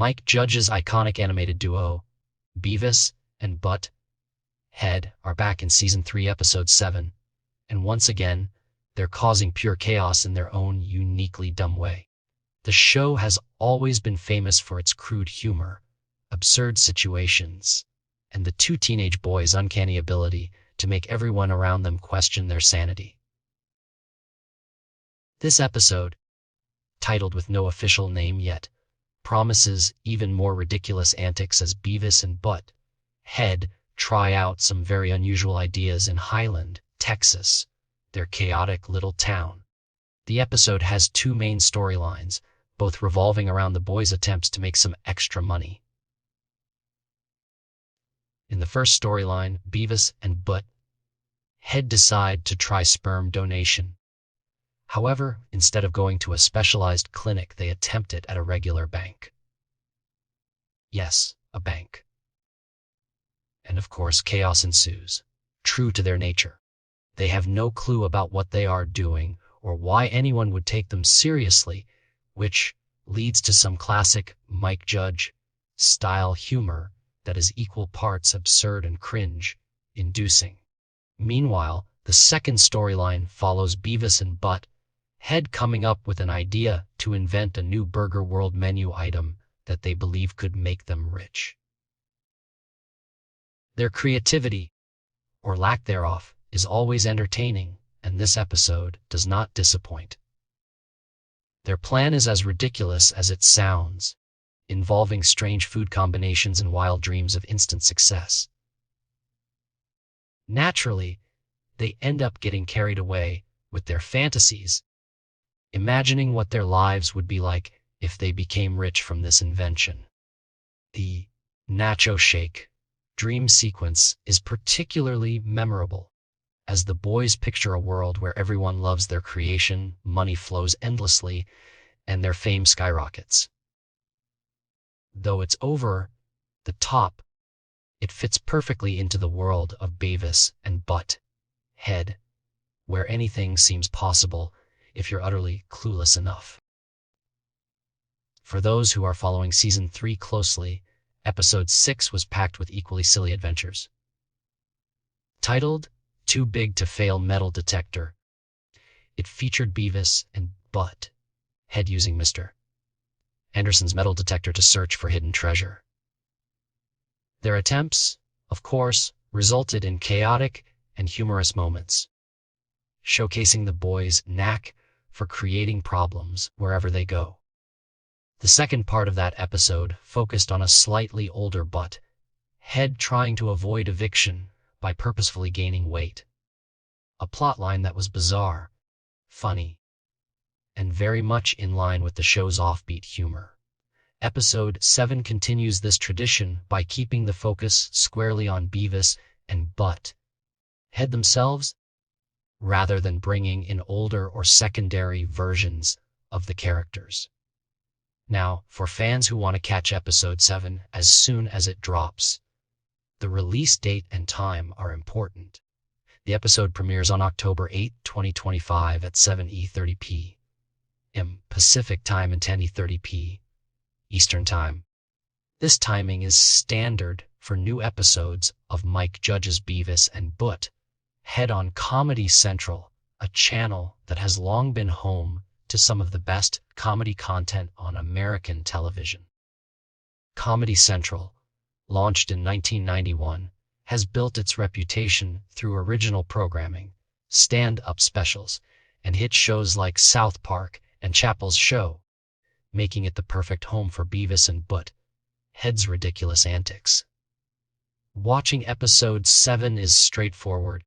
Mike Judge's iconic animated duo, Beavis and Head, are back in Season 3, Episode 7, and once again, they're causing pure chaos in their own uniquely dumb way. The show has always been famous for its crude humor, absurd situations, and the two teenage boys' uncanny ability to make everyone around them question their sanity. This episode, titled with no official name yet, promises even more ridiculous antics as Beavis and Head try out some very unusual ideas in Highland, Texas, their chaotic little town. The episode has two main storylines, both revolving around the boys' attempts to make some extra money. In the first storyline, Beavis and Head decide to try sperm donation. However, instead of going to a specialized clinic, they attempt it at a regular bank. Yes, a bank. And of course, chaos ensues. True to their nature, they have no clue about what they are doing or why anyone would take them seriously, which leads to some classic Mike Judge-style humor that is equal parts absurd and cringe-inducing. Meanwhile, the second storyline follows Beavis and Head coming up with an idea to invent a new Burger World menu item that they believe could make them rich. Their creativity, or lack thereof, is always entertaining, and this episode does not disappoint. Their plan is as ridiculous as it sounds, involving strange food combinations and wild dreams of instant success. Naturally, they end up getting carried away with their fantasies, imagining what their lives would be like if they became rich from this invention. The nacho shake dream sequence is particularly memorable, as the boys picture a world where everyone loves their creation, money flows endlessly, and their fame skyrockets. Though it's over the top, it fits perfectly into the world of Beavis and Head, where anything seems possible if you're utterly clueless enough. For those who are following Season 3 closely, Episode 6 was packed with equally silly adventures. Titled Too Big to Fail Metal Detector, it featured Beavis and Head using Mr. Anderson's metal detector to search for hidden treasure. Their attempts, of course, resulted in chaotic and humorous moments, showcasing the boys' knack for creating problems wherever they go. The second part of that episode focused on a slightly older Head trying to avoid eviction by purposefully gaining weight. A plotline that was bizarre, funny, and very much in line with the show's offbeat humor. Episode 7 continues this tradition by keeping the focus squarely on Beavis and Head themselves, rather than bringing in older or secondary versions of the characters. Now, for fans who want to catch Episode 7 as soon as it drops, the release date and time are important. The episode premieres on October 8, 2025 at 7:30 p.m. Pacific Time and 10:30 p.m. Eastern Time. This timing is standard for new episodes of Mike Judge's Beavis and Head on Comedy Central, a channel that has long been home to some of the best comedy content on American television. Comedy Central, launched in 1991, has built its reputation through original programming, stand-up specials, and hit shows like South Park and Chappelle's Show, making it the perfect home for Beavis and Head's ridiculous antics. Watching Episode 7 is straightforward.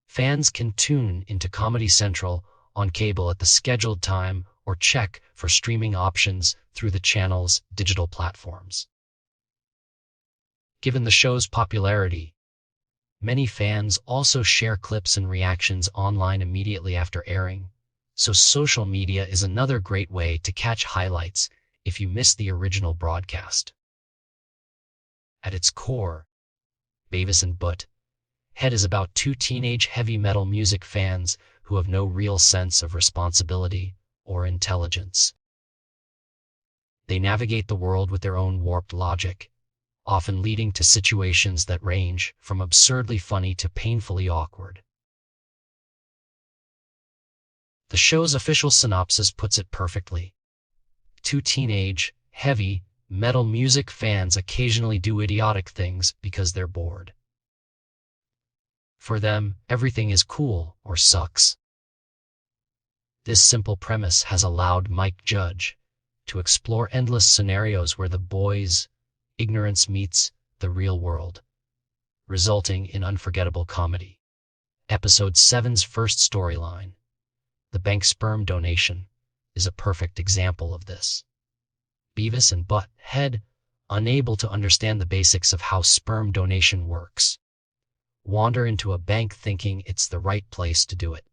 Fans can tune into Comedy Central on cable at the scheduled time or check for streaming options through the channel's digital platforms. Given the show's popularity, many fans also share clips and reactions online immediately after airing, so social media is another great way to catch highlights if you miss the original broadcast. At its core, Beavis and Head is about two teenage heavy metal music fans who have no real sense of responsibility or intelligence. They navigate the world with their own warped logic, often leading to situations that range from absurdly funny to painfully awkward. The show's official synopsis puts it perfectly. Two teenage, heavy, metal music fans occasionally do idiotic things because they're bored. For them, everything is cool or sucks. This simple premise has allowed Mike Judge to explore endless scenarios where the boys' ignorance meets the real world, resulting in unforgettable comedy. Episode 7's first storyline, the bank sperm donation, is a perfect example of this. Beavis and Butt-Head, unable to understand the basics of how sperm donation works, wander into a bank thinking it's the right place to do it.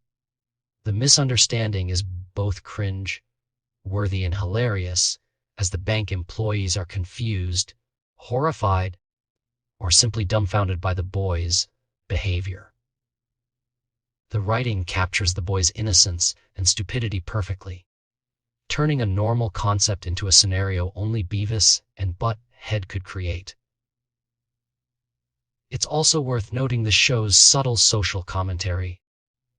The misunderstanding is both cringe-worthy and hilarious, as the bank employees are confused, horrified, or simply dumbfounded by the boys' behavior. The writing captures the boys' innocence and stupidity perfectly, turning a normal concept into a scenario only Beavis and Butt-Head could create. It's also worth noting the show's subtle social commentary.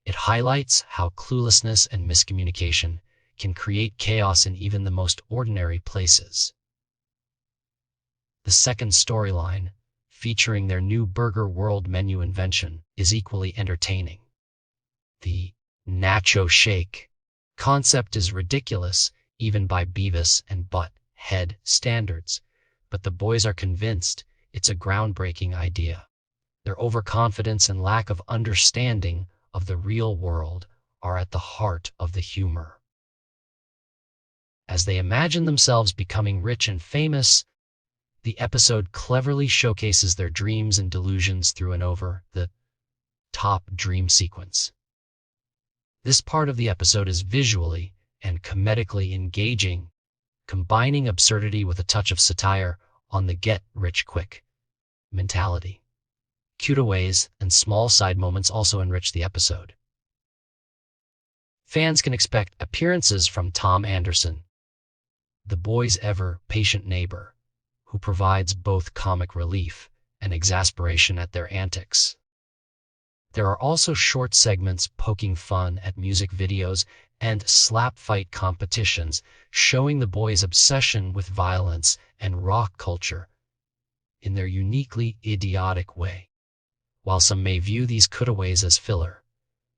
It highlights how cluelessness and miscommunication can create chaos in even the most ordinary places. The second storyline, featuring their new Burger World menu invention, is equally entertaining. The Nacho Shake concept is ridiculous even by Beavis and Butt-Head standards, but the boys are convinced it's a groundbreaking idea. Their overconfidence and lack of understanding of the real world are at the heart of the humor. As they imagine themselves becoming rich and famous, the episode cleverly showcases their dreams and delusions through an over-the-top dream sequence. This part of the episode is visually and comedically engaging, combining absurdity with a touch of satire on the get-rich-quick mentality. Cutaways and small side moments also enrich the episode. Fans can expect appearances from Tom Anderson, the boys' ever-patient neighbor, who provides both comic relief and exasperation at their antics. There are also short segments poking fun at music videos and slap fight competitions, showing the boys' obsession with violence and rock culture in their uniquely idiotic way. While some may view these cutaways as filler,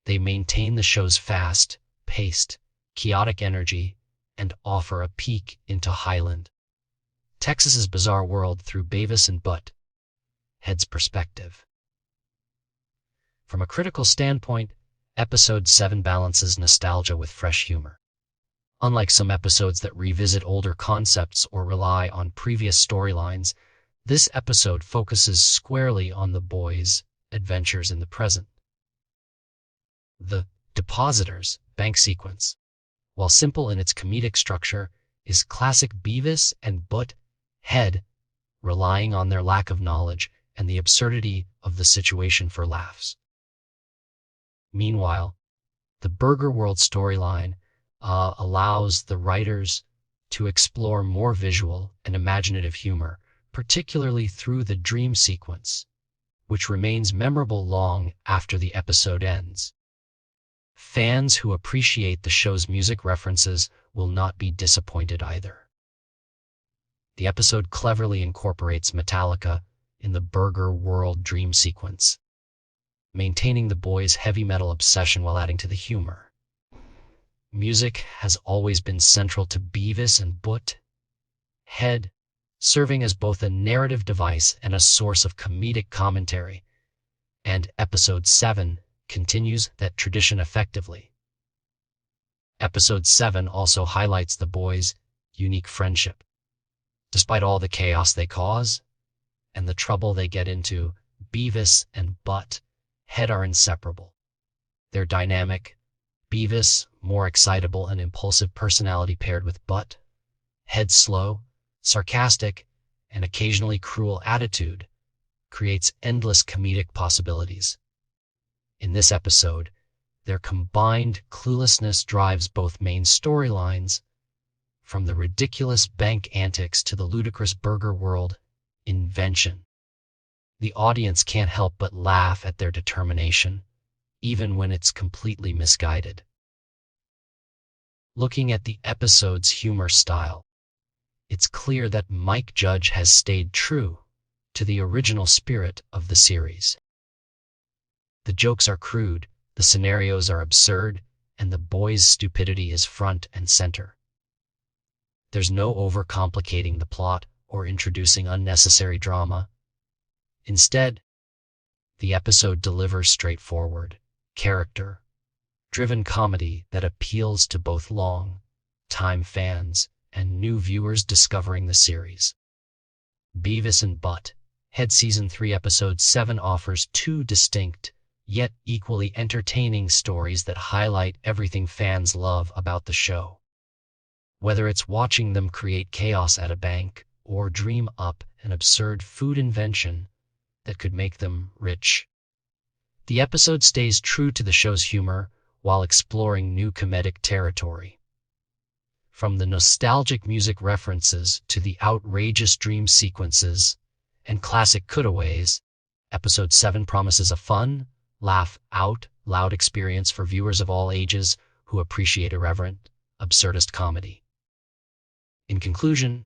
they maintain the show's fast-paced, chaotic energy and offer a peek into Highland, Texas's bizarre world through Beavis and Butt-Head's perspective. From a critical standpoint, Episode 7 balances nostalgia with fresh humor. Unlike some episodes that revisit older concepts or rely on previous storylines, this episode focuses squarely on the boys' adventures in the present. The Depositors bank sequence, while simple in its comedic structure, is classic Beavis and Butt-Head, relying on their lack of knowledge and the absurdity of the situation for laughs. Meanwhile, the Burger World storyline allows the writers to explore more visual and imaginative humor, particularly through the dream sequence, which remains memorable long after the episode ends. Fans who appreciate the show's music references will not be disappointed either. The episode cleverly incorporates Metallica in the Burger World dream sequence, maintaining the boys' heavy metal obsession while adding to the humor. Music has always been central to Beavis and Butt-Head, serving as both a narrative device and a source of comedic commentary, and Episode 7 continues that tradition effectively. Episode 7 also highlights the boys' unique friendship. Despite all the chaos they cause and the trouble they get into, Beavis and Butt-Head are inseparable. Their dynamic, Beavis' more excitable and impulsive personality paired with Butt-Head's slow, sarcastic, and occasionally cruel attitude, creates endless comedic possibilities. In this episode, their combined cluelessness drives both main storylines, From the ridiculous bank antics to the ludicrous burger world, Invention. The audience can't help but laugh at their determination, even when it's completely misguided. Looking at the episode's humor style, it's clear that Mike Judge has stayed true to the original spirit of the series. The jokes are crude, the scenarios are absurd, and the boys' stupidity is front and center. There's no overcomplicating the plot or introducing unnecessary drama. Instead, the episode delivers straightforward, character-driven comedy that appeals to both long-time fans and new viewers discovering the series. Beavis and Butt-Head Season 3 Episode 7 offers two distinct, yet equally entertaining stories that highlight everything fans love about the show. Whether it's watching them create chaos at a bank or dream up an absurd food invention that could make them rich, the episode stays true to the show's humor while exploring new comedic territory. From the nostalgic music references to the outrageous dream sequences and classic cutaways, Episode 7 promises a fun, laugh-out-loud experience for viewers of all ages who appreciate irreverent, absurdist comedy. In conclusion,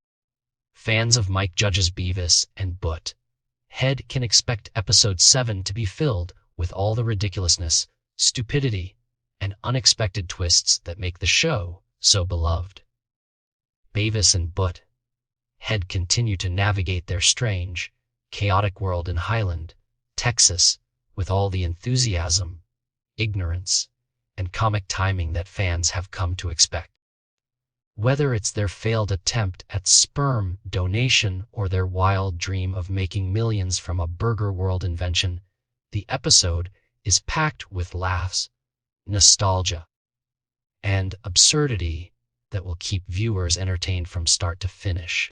fans of Mike Judge's Beavis and Butt-Head can expect Episode 7 to be filled with all the ridiculousness, stupidity, and unexpected twists that make the show so beloved. Beavis and Butt-Head continue to navigate their strange, chaotic world in Highland, Texas, with all the enthusiasm, ignorance, and comic timing that fans have come to expect. Whether it's their failed attempt at sperm donation or their wild dream of making millions from a burger world invention, the episode is packed with laughs, nostalgia, and absurdity that will keep viewers entertained from start to finish.